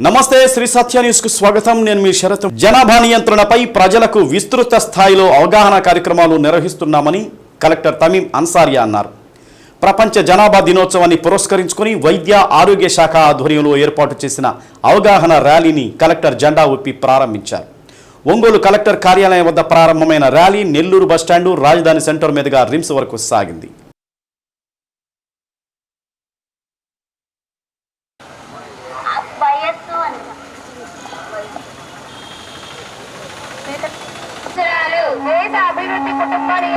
నమస్తే శ్రీ సత్య న్యూస్ కు స్వాగతం. నేను మీ శరత్. జనాభా నియంత్రణపై ప్రజలకు విస్తృత స్థాయిలో అవగాహన కార్యక్రమాలు నిర్వహిస్తున్నామని కలెక్టర్ తమీం అన్సారియా అన్నారు. ప్రపంచ జనాభా దినోత్సవాన్ని పురస్కరించుకుని వైద్య ఆరోగ్య శాఖ ఆధ్వర్యంలో ఏర్పాటు చేసిన అవగాహన ర్యాలీని కలెక్టర్ జెండా ఊపి ప్రారంభించారు. ఒంగోలు కలెక్టర్ కార్యాలయం వద్ద ప్రారంభమైన ర్యాలీ నెల్లూరు బస్టాండు, రాజధాని సెంటర్ మీదుగా రిమ్స్ వరకు సాగింది. అభివృద్ధి కుటుంబాన్ని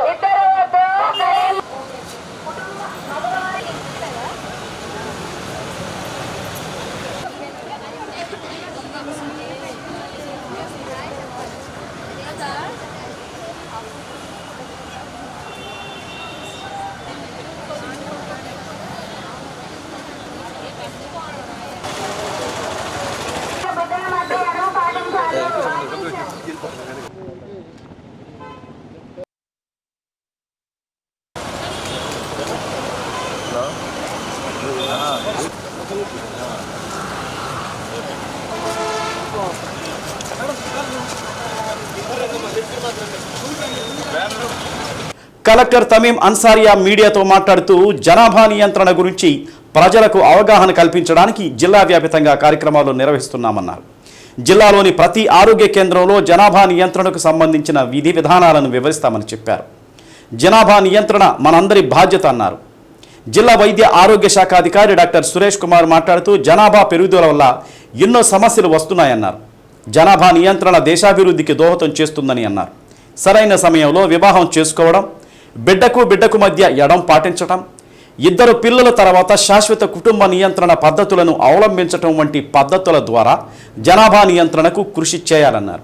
కలెక్టర్ తమీం అన్సారియా మీడియాతో మాట్లాడుతూ జనాభా నియంత్రణ గురించి ప్రజలకు అవగాహన కల్పించడానికి జిల్లా వ్యాప్తంగా కార్యక్రమాలు నిర్వహిస్తున్నామన్నారు. జిల్లాలోని ప్రతి ఆరోగ్య కేంద్రంలో జనాభా నియంత్రణకు సంబంధించిన విధి విధానాలను వివరిస్తామని చెప్పారు. జనాభా నియంత్రణ మనందరి బాధ్యత అన్నారు. జిల్లా వైద్య ఆరోగ్య శాఖ అధికారి డాక్టర్ సురేష్ కుమార్ మాట్లాడుతూ జనాభా పెరుగుదల వల్ల ఎన్నో సమస్యలు వస్తున్నాయన్నారు. జనాభా నియంత్రణ దేశాభివృద్ధికి దోహదం చేస్తుందని అన్నారు. సరైన సమయంలో వివాహం చేసుకోవడం, బిడ్డకు మధ్య ఎడం పాటించటం, ఇద్దరు పిల్లల తర్వాత శాశ్వత కుటుంబ నియంత్రణ పద్ధతులను అవలంబించటం వంటి పద్ధతుల ద్వారా జనాభా నియంత్రణకు కృషి చేయాలన్నారు.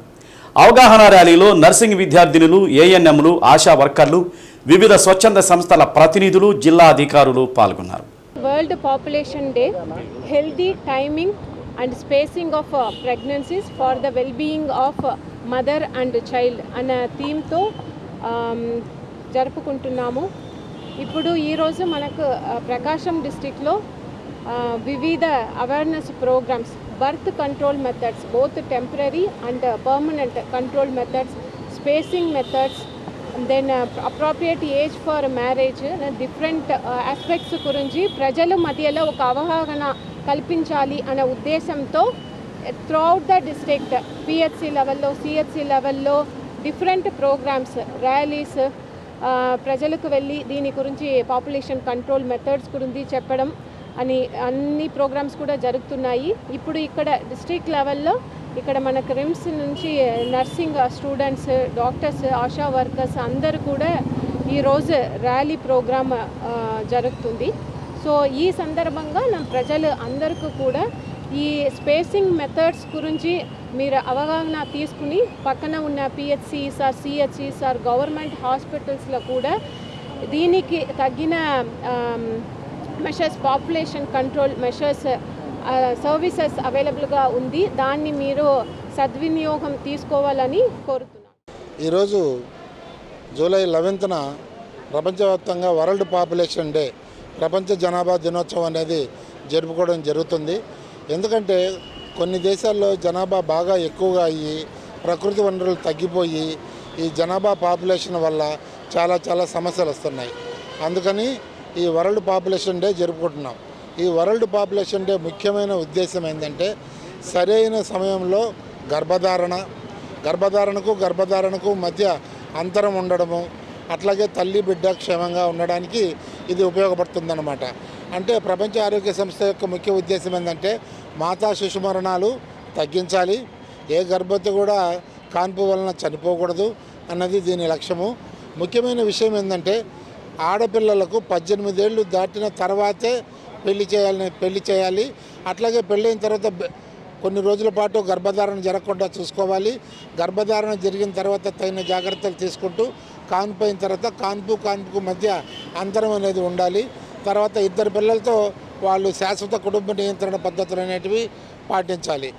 అవగాహన ర్యాలీలో నర్సింగ్ విద్యార్థినులు, ఏఎన్ఎంలు, ఆశా వర్కర్లు, వివిధ స్వచ్ఛంద సంస్థల ప్రతినిధులు, జిల్లా అధికారులు పాల్గొన్నారు. World population day, healthy timing and spacing of pregnancies for the wellbeing of mother and child అన్న థీమ్తో జరుపుకుంటున్నాము. ఇప్పుడు ఈరోజు మనకు ప్రకాశం డిస్టిక్లో వివిధ awareness programmes, birth control methods, both temporary and permanent control methods, spacing methods, then appropriate age for marriage, different aspects గురించి ప్రజల మధ్యలో ఒక అవగాహన కల్పించాలి అనే ఉద్దేశంతో త్రూఅవుట్ ద డిస్ట్రిక్ట్ పిహెచ్సి లెవెల్లో, సిహెచ్సి లెవెల్లో డిఫరెంట్ ప్రోగ్రామ్స్, ర్యాలీస్ ప్రజలకు వెళ్ళి దీని గురించి పాపులేషన్ కంట్రోల్ మెథడ్స్ గురించి చెప్పడం అని అన్ని ప్రోగ్రామ్స్ కూడా జరుగుతున్నాయి. ఇప్పుడు ఇక్కడ డిస్ట్రిక్ట్ లెవెల్లో ఇక్కడ మనకు రిమ్స్ నుంచి nursing students, doctors, ASHA workers అందరూ కూడా ఈరోజు ర్యాలీ ప్రోగ్రామ్ జరుగుతుంది. సో ఈ సందర్భంగా నా ప్రజలు అందరికీ కూడా ఈ స్పేసింగ్ మెథడ్స్ గురించి మీరు అవగాహన తీసుకుని పక్కన ఉన్న పిహెచ్సిస్ ఆర్ సిహెచ్సిస్ ఆర్ గవర్నమెంట్ హాస్పిటల్స్లో కూడా దీనికి తగిన measures, population control measures services అవైలబుల్గా ఉంది. దాన్ని మీరు సద్వినియోగం తీసుకోవాలని కోరుతున్నాను. ఈరోజు జూలై 11న ప్రపంచవ్యాప్తంగా వరల్డ్ పాపులేషన్ డే, ప్రపంచ జనాభా దినోత్సవం అనేది జరుపుకోవడం జరుగుతుంది. ఎందుకంటే కొన్ని దేశాల్లో జనాభా బాగా ఎక్కువగా అయ్యి ప్రకృతి వనరులు తగ్గిపోయి ఈ జనాభా పాపులేషన్ వల్ల చాలా సమస్యలు వస్తున్నాయి. అందుకని ఈ వరల్డ్ పాపులేషన్ డే జరుపుకుంటున్నాం. ఈ వరల్డ్ పాపులేషన్ డే ముఖ్యమైన ఉద్దేశం ఏంటంటే సరైన సమయంలో గర్భధారణకు మధ్య అంతరం ఉండడము, అట్లాగే తల్లి బిడ్డ క్షేమంగా ఉండడానికి ఇది ఉపయోగపడుతుందన్నమాట. అంటే ప్రపంచ ఆరోగ్య సంస్థ యొక్క ముఖ్య ఉద్దేశం ఏంటంటే మాతా శిశు మరణాలు తగ్గించాలి, ఏ గర్భవతి కూడా కాన్పు వలన చనిపోకూడదు అన్నది దీని లక్ష్యము. ముఖ్యమైన విషయం ఏంటంటే ఆడపిల్లలకు 18 ఏళ్ళు దాటిన తర్వాతే పెళ్లి చేయాలి. అట్లాగే పెళ్ళైన తర్వాత కొన్ని రోజుల పాటు గర్భధారణ జరగకుండా చూసుకోవాలి. గర్భధారణ జరిగిన తర్వాత తగిన జాగ్రత్తలు తీసుకుంటూ కాన్పు అయిన తర్వాత కాన్పుకు మధ్య అంతరం అనేది ఉండాలి. తర్వాత ఇద్దరు పిల్లలతో వాళ్ళు శాశ్వత కుటుంబ నియంత్రణ పద్ధతులు అనేటివి పాటించాలి.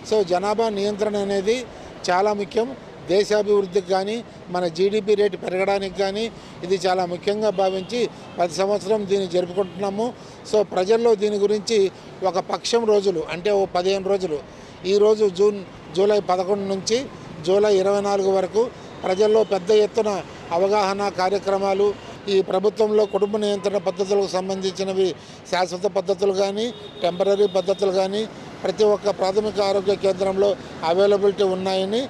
సో జనాభా నియంత్రణ అనేది చాలా ముఖ్యం. దేశాభివృద్ధికి కానీ మన జీడిపి రేటు పెరగడానికి కానీ ఇది చాలా ముఖ్యంగా భావించి ప్రతి సంవత్సరం దీన్ని జరుపుకుంటున్నాము. సో ప్రజల్లో దీని గురించి ఒక పక్షం రోజులు అంటే ఓ 15 రోజులు, ఈరోజు జూలై 11 నుంచి జూలై 24 వరకు ప్రజల్లో పెద్ద ఎత్తున అవగాహన కార్యక్రమాలు, ఈ ప్రభుత్వంలో కుటుంబ నియంత్రణ పద్ధతులకు సంబంధించినవి శాశ్వత పద్ధతులు కానీ టెంపరీ పద్ధతులు కానీ ప్రతి ఒక్క ప్రాథమిక ఆరోగ్య కేంద్రంలో అవైలబిలిటీ ఉన్నాయని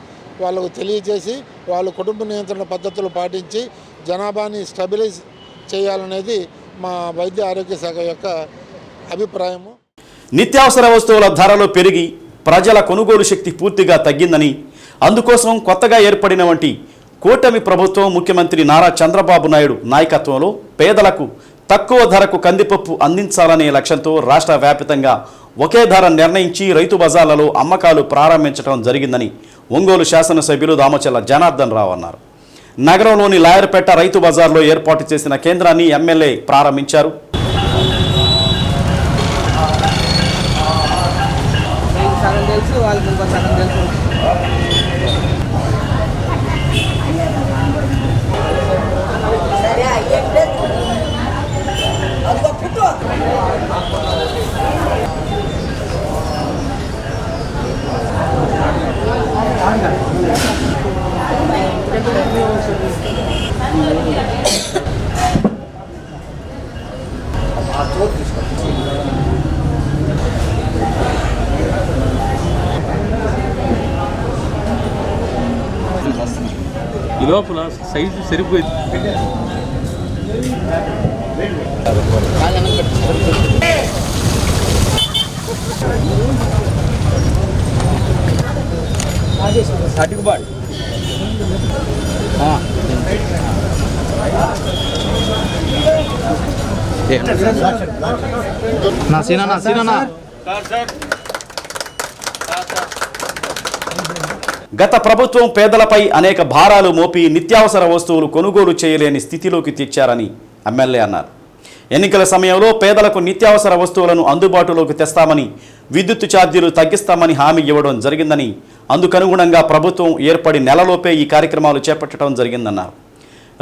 వాళ్ళకు తెలియజేసి వాళ్ళు కుటుంబ నియంత్రణ పద్ధతులు పాటించి జనాభాని స్టెబిలైజ్ చేయాలనేది మా వైద్య ఆరోగ్య శాఖ యొక్క అభిప్రాయము. నిత్యావసర వస్తువుల ధరలు పెరిగి ప్రజల కొనుగోలు శక్తి పూర్తిగా తగ్గిందని, అందుకోసం కొత్తగా ఏర్పడిన వంటి కూటమి ప్రభుత్వం ముఖ్యమంత్రి నారా చంద్రబాబు నాయుడు నాయకత్వంలో పేదలకు తక్కువ ధరకు కందిపప్పు అందించాలనే లక్ష్యంతో రాష్ట్ర వ్యాప్తంగా ఒకే ధర నిర్ణయించి రైతు బజార్లలో అమ్మకాలు ప్రారంభించడం జరిగిందని ఒంగోలు శాసనసభ్యులు దామచల్ల జనార్దన్ రావు అన్నారు. నగరంలోని లాయర్పేట రైతు బజార్లో ఏర్పాటు చేసిన కేంద్రాన్ని ఎమ్మెల్యే ప్రారంభించారు. ఈ లోపల సైజు సరిపోయింది. గత ప్రభుత్వం పేదలపై అనేక భారాలు మోపి నిత్యావసర వస్తువులు కొనుగోలు చేయలేని స్థితిలోకి తెచ్చారని ఎమ్మెల్యే అన్నారు. ఎన్నికల సమయంలో పేదలకు నిత్యావసర వస్తువులను అందుబాటులోకి తెస్తామని, విద్యుత్ ఛార్జీలు తగ్గిస్తామని హామీ ఇవ్వడం జరిగిందని, అందుకనుగుణంగా ప్రభుత్వం ఏర్పడి నెలలోపే ఈ కార్యక్రమాలు చేపట్టడం జరిగిందన్నారు.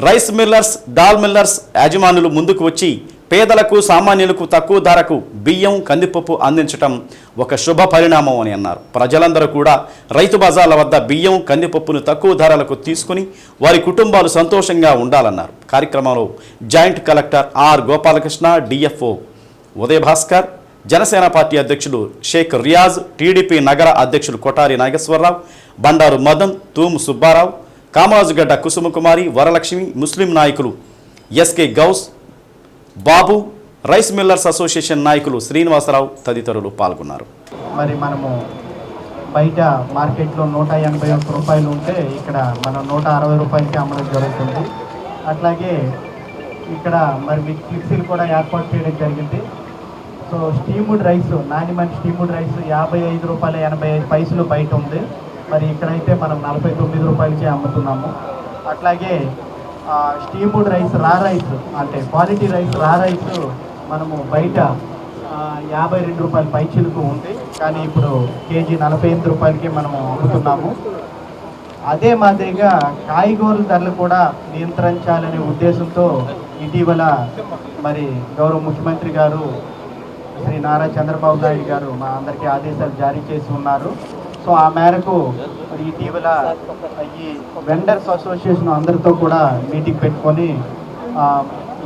రైస్ మిల్లర్స్, దాల్ మిల్లర్స్ యాజమానులు ముందుకు వచ్చి పేదలకు, సామాన్యులకు తక్కువ ధరకు బియ్యం, కందిపప్పు అందించడం ఒక శుభ పరిణామం అని అన్నారు. ప్రజలందరూ కూడా రైతు బజార్ల వద్ద బియ్యం, కందిపప్పును తక్కువ ధరలకు తీసుకుని వారి కుటుంబాలు సంతోషంగా ఉండాలన్నారు. కార్యక్రమంలో joint collector R Gopalakrishna, DFO Udayabhaskar, Janasena party అధ్యక్షులు షేక్ రియాజ్, టీడీపీ నగర అధ్యక్షులు కొటారి నాగేశ్వరరావు, బండారు మదన్, తూము సుబ్బారావు, కామరాజుగడ్డ కుసుమకుమారి, వరలక్ష్మి, ముస్లిం నాయకులు ఎస్కే గౌస్, బాబు, రైస్ మిల్లర్స్ అసోసియేషన్ నాయకులు శ్రీనివాసరావు తదితరులు పాల్గొన్నారు. మరి మనము బయట మార్కెట్లో 181 రూపాయలు ఉంటే ఇక్కడ మనం 160 రూపాయలకి అమ్మడం జరుగుతుంది. అట్లాగే ఇక్కడ మరి మిక్సీలు కూడా ఏర్పాటు చేయడం జరిగింది. సో స్టీముడ్ రైస్, నాణ్యమైన స్టీముడ్ రైస్ 55 రూపాయల 85 పైసలు బయట ఉంది. మరి ఇక్కడైతే మనం 49 రూపాయలకే అమ్ముతున్నాము. అట్లాగే స్టీముడ్ రైస్, రా రైస్ అంటే క్వాలిటీ రైస్, రా రైస్ మనము బయట 52 రూపాయల పైచిలకు ఉంది, కానీ ఇప్పుడు కేజీ 48 రూపాయలకి మనము అమ్ముతున్నాము. అదే మాదిరిగా కాయగూరల ధరలు కూడా నియంత్రించాలనే ఉద్దేశంతో ఇటీవల మరి గౌరవ ముఖ్యమంత్రి గారు శ్రీ నారా చంద్రబాబు నాయుడు గారు మా అందరికీ ఆదేశాలు జారీ చేసి ఉన్నారు. సో ఆ మేరకు మరి ఇటీవల ఈ వెండర్స్ అసోసియేషన్ అందరితో కూడా మీటింగ్ పెట్టుకొని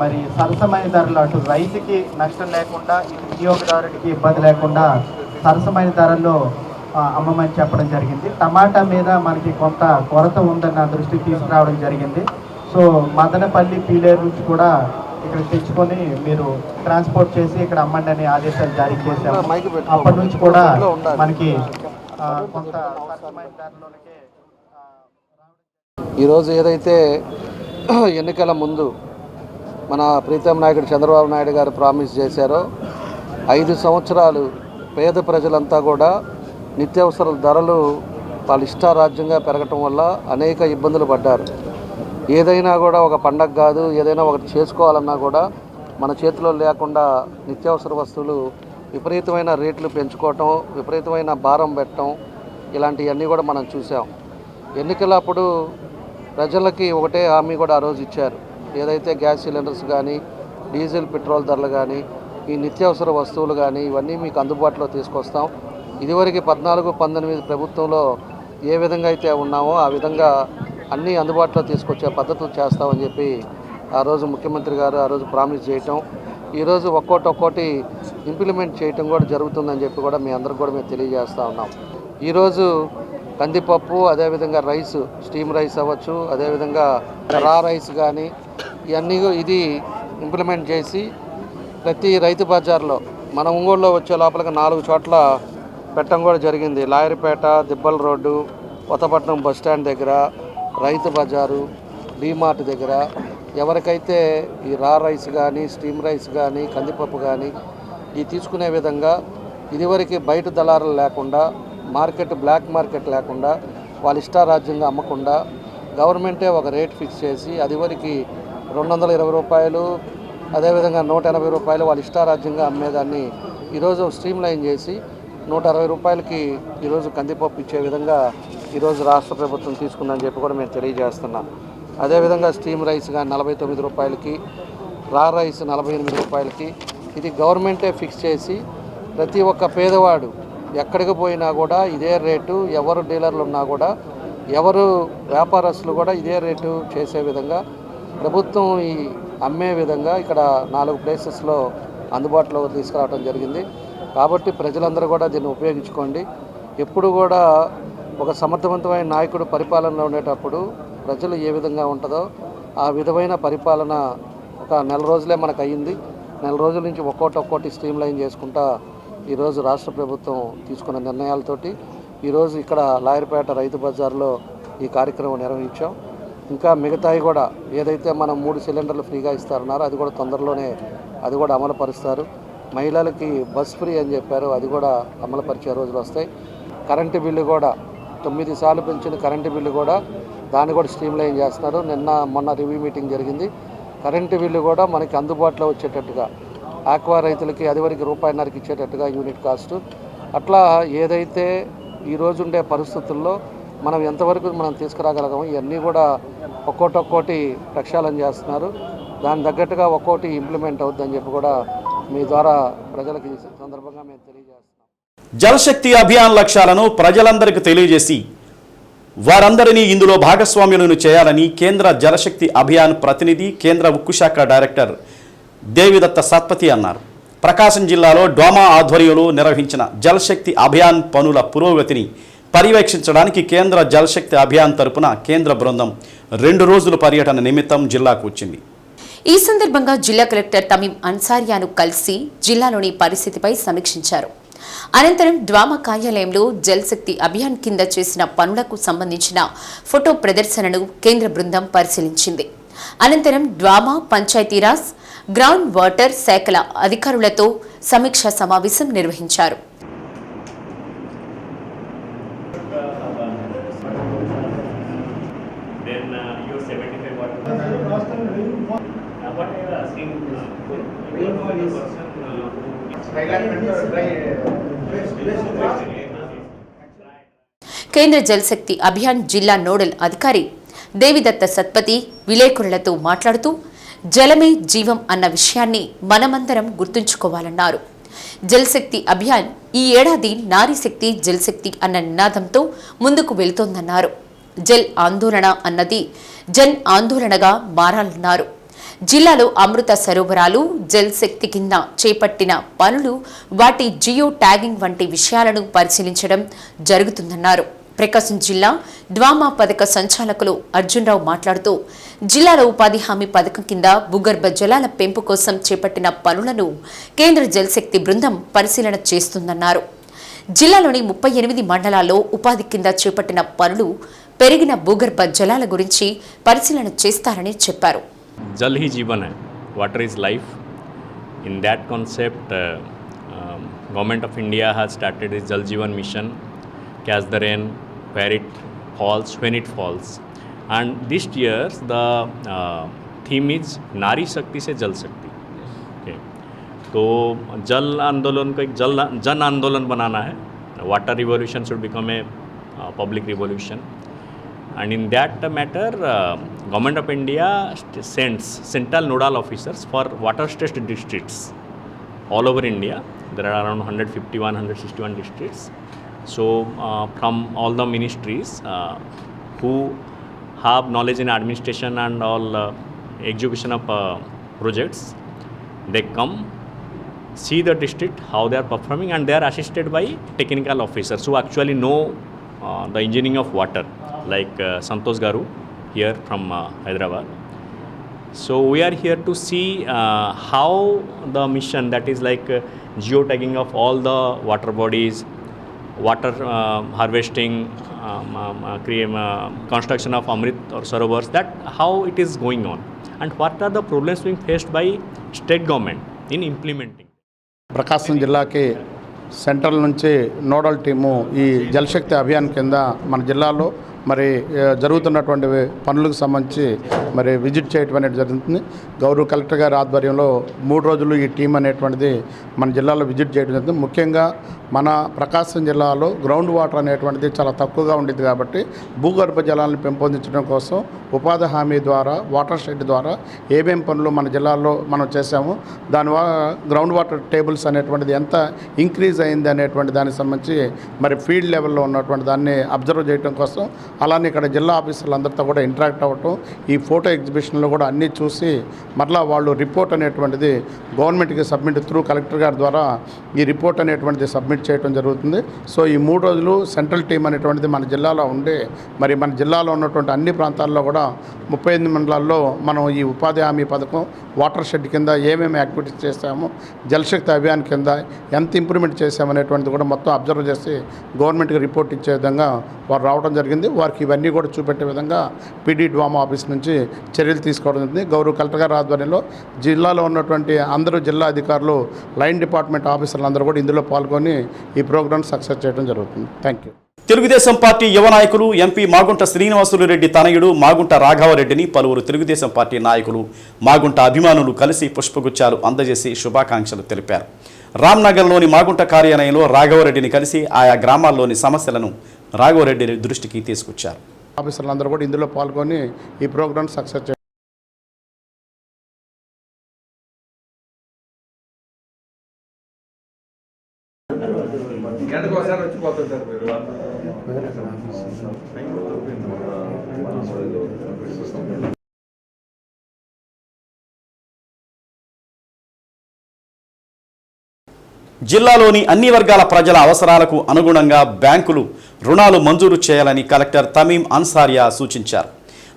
మరి సరసమైన ధరలు, అటు రైతుకి నష్టం లేకుండా ఇటు వినియోగదారుడికి ఇబ్బంది లేకుండా సరసమైన ధరల్లో అమ్మమని చెప్పడం జరిగింది. టమాటా మీద మనకి కొంత కొరత ఉందని నా దృష్టికి తీసుకురావడం జరిగింది. సో మదనపల్లి, పీలేరు నుంచి కూడా ఇక్కడ తెచ్చుకొని మీరు ట్రాన్స్పోర్ట్ చేసి ఇక్కడ అమ్మండి అనే ఆదేశాలు జారీ చేశాము. అప్పటి నుంచి కూడా మనకి కొంత సరసమైన ధరలోనే ఈరోజు ఏదైతే ఎన్నికల ముందు మన ప్రీతం నాయకుడు చంద్రబాబు నాయుడు గారు ప్రామిస్ చేశారో 5 సంవత్సరాలు పేద ప్రజలంతా కూడా నిత్యావసర ధరలు వాళ్ళ ఇష్టారాజ్యంగా పెరగటం వల్ల అనేక ఇబ్బందులు పడ్డారు. ఏదైనా కూడా ఒక పండగ కాదు, ఏదైనా ఒకటి చేసుకోవాలన్నా కూడా మన చేతిలో లేకుండా నిత్యావసర వస్తువులు విపరీతమైన రేట్లు పెంచుకోవటం, విపరీతమైన భారం పెట్టడం, ఇలాంటివన్నీ కూడా మనం చూసాం. ఎన్నికలప్పుడు ప్రజలకి ఒకటే హామీ కూడా ఆ రోజు ఇచ్చారు. ఏదైతే గ్యాస్ సిలిండర్స్ కానీ, డీజిల్ పెట్రోల్ ధరలు కానీ, ఈ నిత్యావసర వస్తువులు కానీ ఇవన్నీ మీకు అందుబాటులో తీసుకొస్తాం. ఇదివరకు 14-19 ప్రభుత్వంలో ఏ విధంగా అయితే ఉన్నామో ఆ విధంగా అన్నీ అందుబాటులో తీసుకొచ్చే పద్ధతులు చేస్తామని చెప్పి ఆ రోజు ముఖ్యమంత్రి గారు ఆ రోజు ప్రామిస్ చేయటం, ఈరోజు ఒక్కోటి ఇంప్లిమెంట్ చేయటం కూడా జరుగుతుందని చెప్పి కూడా మీ అందరికి కూడా మేము తెలియజేస్తూ ఉన్నాం. ఈరోజు కందిపప్పు, అదేవిధంగా రైస్, స్టీమ్ రైస్ అవ్వచ్చు, అదేవిధంగా రా రైస్ కానీ ఇవన్నీ ఇది ఇంప్లిమెంట్ చేసి ప్రతి రైతు బజార్లో మన ఒంగోలులో వచ్చే లోపలికి 4 చోట్ల పెట్టడం కూడా జరిగింది. లాయర్పేట, దిబ్బల రోడ్డు, కొత్తపట్నం బస్టాండ్ దగ్గర, రైతు బజారు, డీమార్ట్ దగ్గర ఎవరికైతే ఈ రా రైస్ కానీ, స్టీమ్ రైస్ కానీ, కందిపప్పు కానీ ఇవి తీసుకునే విధంగా ఇదివరకు బయట దళారులు లేకుండా, బ్లాక్ మార్కెట్ లేకుండా, వాళ్ళ ఇష్టారాజ్యంగా అమ్మకుండా గవర్నమెంటే ఒక రేట్ ఫిక్స్ చేసి అదివరకు 220 రూపాయలు, అదేవిధంగా 180 రూపాయలు వాళ్ళ ఇష్టారాజ్యంగా అమ్మేదాన్ని ఈరోజు స్ట్రీమ్ లైన్ చేసి 160 రూపాయలకి ఈరోజు కందిపప్పు ఇచ్చే విధంగా ఈరోజు రాష్ట్ర ప్రభుత్వం తీసుకుందని చెప్పి కూడా మేము తెలియజేస్తున్నాం. అదేవిధంగా స్టీమ్ రైస్ కానీ 49 రూపాయలకి, రా రైస్ 48 రూపాయలకి ఇది గవర్నమెంటే ఫిక్స్ చేసి ప్రతి ఒక్క పేదవాడు ఎక్కడికి పోయినా కూడా ఇదే రేటు, ఎవరు డీలర్లు ఉన్నా కూడా, ఎవరు వ్యాపారస్తులు కూడా ఇదే రేటు చేసే విధంగా ప్రభుత్వం ఈ అమ్మే విధంగా ఇక్కడ 4 ప్లేసెస్లో అందుబాటులో తీసుకురావడం జరిగింది. కాబట్టి ప్రజలందరూ కూడా దీన్ని ఉపయోగించుకోండి. ఎప్పుడు కూడా ఒక సమర్థవంతమైన నాయకుడు పరిపాలనలో ఉండేటప్పుడు ప్రజలు ఏ విధంగా ఉంటుందో ఆ విధమైన పరిపాలన ఒక 1 రోజులే మనకు అయ్యింది. 1 రోజుల నుంచి ఒక్కోటి స్ట్రీమ్ లైన్ చేసుకుంటా ఈరోజు రాష్ట్ర ప్రభుత్వం తీసుకున్న నిర్ణయాలతోటి ఈరోజు ఇక్కడ లాయర్పేట రైతు బజార్లో ఈ కార్యక్రమం నిర్వహించాం. ఇంకా మిగతాయి కూడా ఏదైతే మనం 3 సిలిండర్లు ఫ్రీగా ఇస్తారన్నారో అది కూడా తొందరలోనే అది కూడా అమలు పరుస్తారు. మహిళలకి బస్ ఫ్రీ అని చెప్పారు, అది కూడా అమలు పరిచే రోజులు వస్తాయి. కరెంటు బిల్లు కూడా 9 సార్లు పెంచిన కరెంటు బిల్లు కూడా దాన్ని కూడా స్ట్రీమ్ లైన్ చేస్తున్నారు. మొన్న రివ్యూ మీటింగ్ జరిగింది. కరెంటు బిల్లు కూడా మనకి అందుబాటులో వచ్చేటట్టుగా ఆక్వా రైతులకి అదివరకు ₹1.5కి ఇచ్చేటట్టుగా యూనిట్ కాస్ట్, అట్లా ఏదైతే ఈరోజు ఉండే పరిస్థితుల్లో మనం ఎంతవరకు మనం తీసుకురాగలగము ఇవన్నీ కూడా ఒక్కోటి ప్రక్షాళన చేస్తున్నారు. దాని తగ్గట్టుగా ఒక్కోటి ఇంప్లిమెంట్ అవుతుందని చెప్పి కూడా మీ ద్వారా ప్రజలకు ఈ సందర్భంగా మేము తెలియజేస్తున్నాం. జలశక్తి అభియాన్ లక్ష్యాలను ప్రజలందరికీ తెలియజేసి వారందరినీ ఇందులో భాగస్వామ్యులను చేయాలని కేంద్ర జలశక్తి అభియాన్ ప్రతినిధి, కేంద్ర ఉక్కు శాఖ డైరెక్టర్ దేవిదత్త సత్పతి అన్నారు. ప్రకాశం జిల్లాలో డ్వామా ఆధ్వర్యంలో నిర్వహించిన జలశక్తి అభియాన్ పనుల పురోగతిని పర్యవేక్షించడానికి కేంద్ర జలశక్తి అభియాన్ తరపున కేంద్ర బృందం 2 రోజుల పర్యటన నిమిత్తం జిల్లాకు వచ్చింది. ఈ సందర్భంగా జిల్లా కలెక్టర్ తమీం అన్సారియాను కలిసి జిల్లాలోని పరిస్థితిపై సమీక్షించారు. అనంతరం డ్వామా కార్యాలయంలో జలశక్తి అభియాన్ కింద చేసిన పనులకు సంబంధించిన ఫోటో ప్రదర్శనను కేంద్ర బృందం పరిశీలించింది. అనంతరం డ్వామా, పంచాయతీరాజ్, గ్రౌండ్ వాటర్ శాఖల అధికారులతో సమీక్షా సమావేశం నిర్వహించారు. కేంద్ర జలశక్తి అభియాన్ జిల్లా నోడల్ అధికారి దేవిదత్త సత్పతి విలేకరులతో మాట్లాడుతూ జలమే జీవం అన్న విషయాన్ని మనమందరం గుర్తుంచుకోవాలన్నారు. జలశక్తి అభియాన్ ఈ ఏడాది నారీశక్తి జలశక్తి అన్న నినాదంతో ముందుకు వెళుతోందన్నారు. జల్ ఆందోళన అన్నది జన్ ఆందోళనగా మారాలన్నారు. జిల్లాలో అమృత సరోవరాలు, జలశక్తి కింద చేపట్టిన పనులు, వాటి జియో ట్యాగింగ్ వంటి విషయాలను పరిశీలించడం జరుగుతుందన్నారు. ప్రకాశం జిల్లా డ్వామా పథక సంచాలకులు అర్జున్రావు మాట్లాడుతూ జిల్లాలో ఉపాధి హామీ పథకం కింద భూగర్భ జలాల పెంపు కోసం చేపట్టిన పనులను కేంద్ర జలశక్తి బృందం పరిశీలన చేస్తుందన్నారు. జిల్లాలోని 38 మండలాల్లో ఉపాధి కింద చేపట్టిన పనులు, పెరిగిన భూగర్భ జలాల గురించి పరిశీలన చేస్తారని చెప్పారు. जल ही जीवन है, water is life. In that concept, Government of India has started its Jal Jeevan mission, catch the rain where it falls, when it falls. And this year the theme is Nari Shakti से जल शक्ति. Okay. तो जल आंदोलन को एक जन आंदोलन बनाना है. Water revolution should become a public revolution. and in that matter, Government of India sends central nodal officers for water stressed districts all over India. There are around 151, 161 districts. So from all the ministries who have knowledge in administration and all execution of projects, they come, see the district, how they are performing, and they are assisted by technical officers who actually know the engineering of water, like Santosh Garu here from Hyderabad. So we are here to see how the mission, that is like geotagging of all the water bodies, water harvesting, construction of Amrit or Sarovars, that how it is going on and what are the problems being faced by state government in implementing. ప్రకాశం జిల్లాకి central నుంచి nodal team ఈ జలశక్తి అభియాన్ కింద మన జిల్లాలో మరి జరుగుతున్నటువంటి పనులకు సంబంధించి మరి విజిట్ చేయటం అనేది జరుగుతుంది. గౌరవ కలెక్టర్ గారి ఆధ్వర్యంలో 3 రోజులు ఈ టీం అనేటువంటిది మన జిల్లాలో విజిట్ చేయడం జరుగుతుంది. ముఖ్యంగా మన ప్రకాశం జిల్లాలో గ్రౌండ్ వాటర్ అనేటువంటిది చాలా తక్కువగా ఉండేది కాబట్టి భూగర్భ జలాలను పెంపొందించడం కోసం ఉపాధి హామీ ద్వారా వాటర్ షెడ్ ద్వారా ఏమేం పనులు మన జిల్లాలో మనం చేశామో దానివల్ల గ్రౌండ్ వాటర్ టేబుల్స్ అనేటువంటిది ఎంత ఇంక్రీజ్ అయింది అనేటువంటి దానికి సంబంధించి మరి ఫీల్డ్ లెవెల్లో ఉన్నటువంటి దాన్ని అబ్జర్వ్ చేయడం కోసం, అలానే ఇక్కడ జిల్లా ఆఫీసర్లందరితో కూడా ఇంటరాక్ట్ అవ్వటం, ఈ ఫోటో ఎగ్జిబిషన్లో కూడా అన్నీ చూసి మరలా వాళ్ళు రిపోర్ట్ అనేటువంటిది గవర్నమెంట్కి సబ్మిట్ త్రూ కలెక్టర్ గారి ద్వారా ఈ రిపోర్ట్ అనేటువంటిది సబ్మిట్ చేయడం జరుగుతుంది. సో ఈ 3 రోజులు సెంట్రల్ టీం అనేటువంటిది మన జిల్లాలో ఉండే మరి మన జిల్లాలో ఉన్నటువంటి అన్ని ప్రాంతాల్లో కూడా 38 మండలాల్లో మనం ఈ ఉపాధి హామీ పథకం వాటర్ షెడ్ కింద ఏమేమి యాక్టివిటీస్ చేశామో, జలశక్తి అభియాన్ కింద ఎంత ఇంప్రూవ్మెంట్ చేశామనేటువంటిది కూడా మొత్తం అబ్జర్వ్ చేసి గవర్నమెంట్కి రిపోర్ట్ ఇచ్చే విధంగా వారు రావడం జరిగింది. వారికి ఇవన్నీ కూడా చూపెట్టే విధంగా పీడీ డ్వామా ఆఫీస్ నుంచి చర్యలు తీసుకోవడం జరిగింది. గౌరవ కలెక్టర్ గారి ఆధ్వర్యంలో జిల్లాలో ఉన్నటువంటి అందరూ జిల్లా అధికారులు, లైన్ డిపార్ట్మెంట్ ఆఫీసర్లు అందరూ కూడా ఇందులో పాల్గొని ఈ ప్రోగ్రామ్ సక్సెస్ చేయడం జరుగుతుంది. Thank you. తెలుగుదేశం పార్టీ యువ నాయకులు ఎంపీ మాగుంట శ్రీనివాసులు రెడ్డి తనయుడు మాగుంట రాఘవరెడ్డిని పలువురు తెలుగుదేశం పార్టీ నాయకులు, మాగుంట అభిమానులు కలిసి పుష్పగుచ్చాలు అందజేసి శుభాకాంక్షలు తెలిపారు. రామ్నగర్లోని మాగుంట కార్యాలయంలో రాఘవరెడ్డిని కలిసి ఆయా గ్రామాల్లోని సమస్యలను రాఘవరెడ్డి దృష్టికి తీసుకొచ్చారు. ఆఫీసర్లు అందరూ కూడా ఇందులో పాల్గొని ఈ ప్రోగ్రామ్ సక్సెస్ చేయడం. జిల్లాలోని అన్ని వర్గాల ప్రజల అవసరాలకు అనుగుణంగా బ్యాంకులు రుణాలు మంజూరు చేయాలని కలెక్టర్ తమీం అన్సారియా సూచించారు.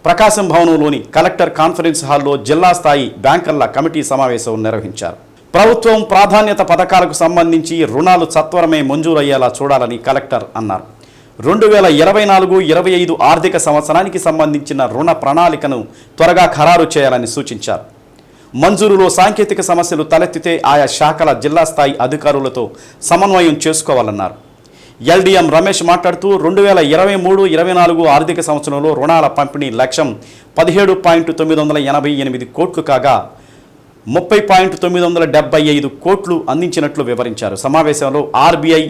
ప్రకాశం భవనంలోని కలెక్టర్ కాన్ఫరెన్స్ హాల్లో జిల్లా స్థాయి బ్యాంకర్ల కమిటీ సమావేశం నిర్వహించారు. ప్రభుత్వం ప్రాధాన్యత పథకాలకు సంబంధించి రుణాలు సత్వరమే మంజూరయ్యేలా చూడాలని కలెక్టర్ అన్నారు. 2024-25 ఆర్థిక సంవత్సరానికి సంబంధించిన రుణ ప్రణాళికను త్వరగా ఖరారు చేయాలని సూచించారు. మంజూరులో సాంకేతిక సమస్యలు తలెత్తితే ఆయా శాఖల జిల్లా స్థాయి అధికారులతో సమన్వయం చేసుకోవాలన్నారు. ఎల్డీఎం రమేష్ మాట్లాడుతూ 2023-24 ఆర్థిక సంవత్సరంలో రుణాల పంపిణీ లక్ష్యం 17.988 కోట్లు కాగా 30.975 కోట్లు అందించినట్లు వివరించారు. సమావేశంలో RBI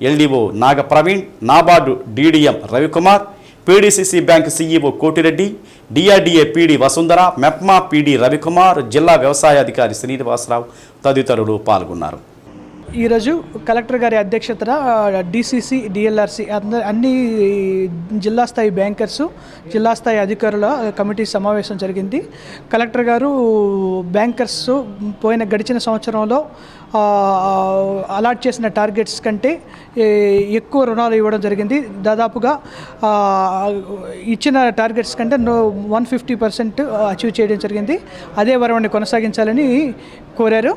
LDO Naga Praveen, NABARD DDM Ravikumar, PDCC bank CEO Kotireddy, DRDA PD Vasundhara, MEPMA PD Ravikumar, జిల్లా వ్యవసాయ అధికారి శ్రీనివాసరావు తదితరులు పాల్గొన్నారు. ఈరోజు కలెక్టర్ గారి అధ్యక్షతన డీసీసీ, డిఎల్ఆర్సీ అన్ని జిల్లా స్థాయి బ్యాంకర్సు, జిల్లా స్థాయి అధికారుల కమిటీ సమావేశం జరిగింది. కలెక్టర్ గారు బ్యాంకర్స్ గడిచిన సంవత్సరంలో అలాట్ చేసిన టార్గెట్స్ కంటే ఎక్కువ రుణాలు ఇవ్వడం జరిగింది. దాదాపుగా ఇచ్చిన టార్గెట్స్ కంటే 150% అచీవ్ చేయడం జరిగింది. అదే వరవని కొనసాగించాలని కోరారు.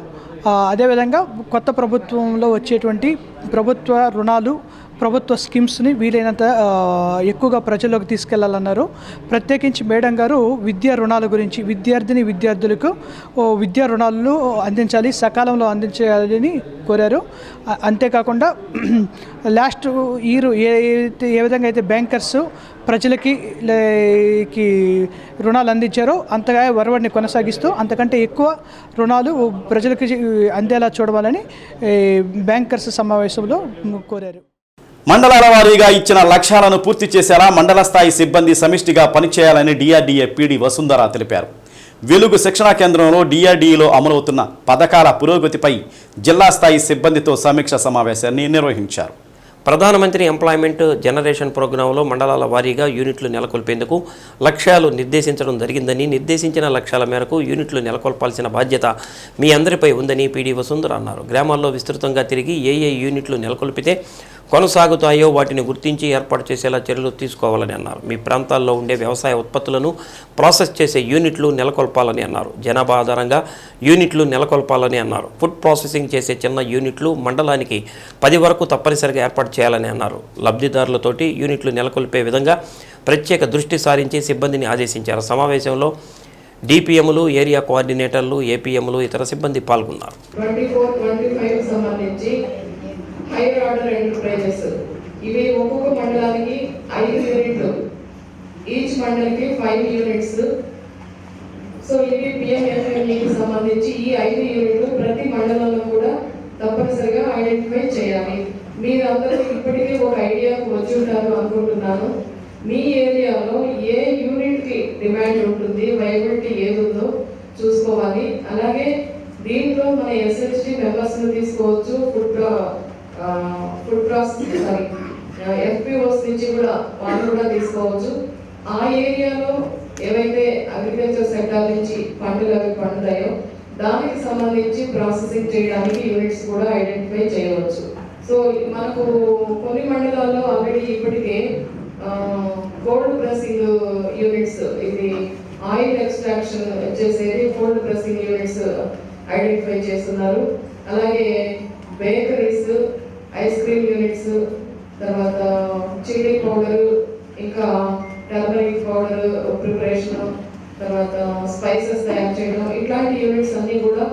అదేవిధంగా కొత్త ప్రభుత్వంలో వచ్చేటువంటి ప్రభుత్వ రుణాలు, ప్రభుత్వ స్కీమ్స్ని వీలైనంత ఎక్కువగా ప్రజల్లోకి తీసుకెళ్లాలన్నారు. ప్రత్యేకించి మేడం గారు విద్యా రుణాల గురించి విద్యార్థులకు విద్యా రుణాలను అందించాలి, సకాలంలో అందించాలని కోరారు. అంతేకాకుండా లాస్ట్ ఇయర్ ఏ విధంగా అయితే బ్యాంకర్స్ ప్రజలకి రుణాలు అందించారో అంతగా వరవడిని కొనసాగిస్తూ అంతకంటే ఎక్కువ రుణాలు ప్రజలకి అందేలా చూడాలని బ్యాంకర్స్ సమావేశంలో కోరారు. మండలాల వారీగా ఇచ్చిన లక్ష్యాలను పూర్తి చేసేలా మండల స్థాయి సిబ్బంది సమిష్టిగా పనిచేయాలని డిఆర్డీఏ పీడీ వసుంధర తెలిపారు. వెలుగు శిక్షణా కేంద్రంలో డిఆర్డీఏలో అమలవుతున్న పథకాల పురోగతిపై జిల్లా స్థాయి సిబ్బందితో సమీక్ష సమావేశాన్ని నిర్వహించారు. ప్రధానమంత్రి ఎంప్లాయ్మెంట్ జనరేషన్ ప్రోగ్రాంలో మండలాల వారీగా యూనిట్లు నెలకొల్పేందుకు లక్ష్యాలు నిర్దేశించడం జరిగిందని, నిర్దేశించిన లక్ష్యాల మేరకు యూనిట్లు నెలకొల్పాల్సిన బాధ్యత మీ అందరిపై ఉందని పీడీ వసుంధర అన్నారు. గ్రామాల్లో విస్తృతంగా తిరిగి ఏ యూనిట్లు నెలకొల్పితే కొనసాగుతాయో వాటిని గుర్తించి ఏర్పాటు చేసేలా చర్యలు తీసుకోవాలని అన్నారు. మీ ప్రాంతాల్లో ఉండే వ్యవసాయ ఉత్పత్తులను ప్రాసెస్ చేసే యూనిట్లు నెలకొల్పాలని అన్నారు. జనాభా ఆధారంగా యూనిట్లు నెలకొల్పాలని అన్నారు. ఫుడ్ ప్రాసెసింగ్ చేసే చిన్న యూనిట్లు మండలానికి 10 వరకు తప్పనిసరిగా ఏర్పాటు చేయాలని అన్నారు. లబ్ధిదారులతోటి యూనిట్లు నెలకొల్పే విధంగా ప్రత్యేక దృష్టి సారించి సిబ్బందిని ఆదేశించారు. సమావేశంలో డిపిఎంలు, ఏరియా కోఆర్డినేటర్లు, ఏపీఎంలు, ఇతర సిబ్బంది పాల్గొన్నారు. 24-25 సంబంధించి హైయర్ ఆర్డర్ ఎంటర్ప్రైజెస్ ఇవి ఒక్కొక్క మండలానికి 5 యూనిట్లు, ఈచ్ మండలికి 5 యూనిట్స్. సో ఇవి పిఎంఎఫ్ఎంఈకి సంబంధించి ఈ 5 యూనిట్లు ప్రతి మండలంలో కూడా తప్పనిసరిగా ఐడెంటిఫై చేయాలి. మీరందరూ ఇప్పటికీ ఒక ఐడియాకు వచ్చి ఉంటారు అనుకుంటున్నాను. మీ ఏరియాలో ఏ యూనిట్కి డిమాండ్ ఉంటుంది, వైబిలిటీ ఏది ఉందో చూసుకోవాలి. అలాగే దీంట్లో మన ఎస్హెచ్డి మెంబర్స్ని తీసుకోవచ్చు, ఫుడ్ ప్రాసెస్ ఎఫ్పిఓస్ నుంచి కూడా వాళ్ళు కూడా తీసుకోవచ్చు. ఆ ఏరియాలో ఏవైతే అగ్రికల్చర్ సెక్టార్ నుంచి పంటలు అవి పండుతాయో దానికి సంబంధించి ప్రాసెసింగ్ చేయడానికి యూనిట్స్ కూడా ఐడెంటిఫై చేయవచ్చు. సో మనకు కొన్ని మండలాల్లో ఆల్రెడీ ఇప్పటికే కోల్డ్ ప్రెసింగ్ యూనిట్స్, ఇది ఆయిల్ ఎక్స్ట్రాక్షన్ చేసేది కోల్డ్ ప్రెసింగ్ యూనిట్స్ ఐడెంటిఫై చేస్తున్నారు. అలాగే బేకరీస్, ఐస్ క్రీమ్ యూనిట్స్, తర్వాత చిల్లీ పౌడర్, ఇంకా టర్మరిక్ పౌడర్ ప్రిపరేషన్, తర్వాత స్పైసెస్ తయారు చేయడం, ఇట్లాంటి యూనిట్స్ అన్నీ కూడా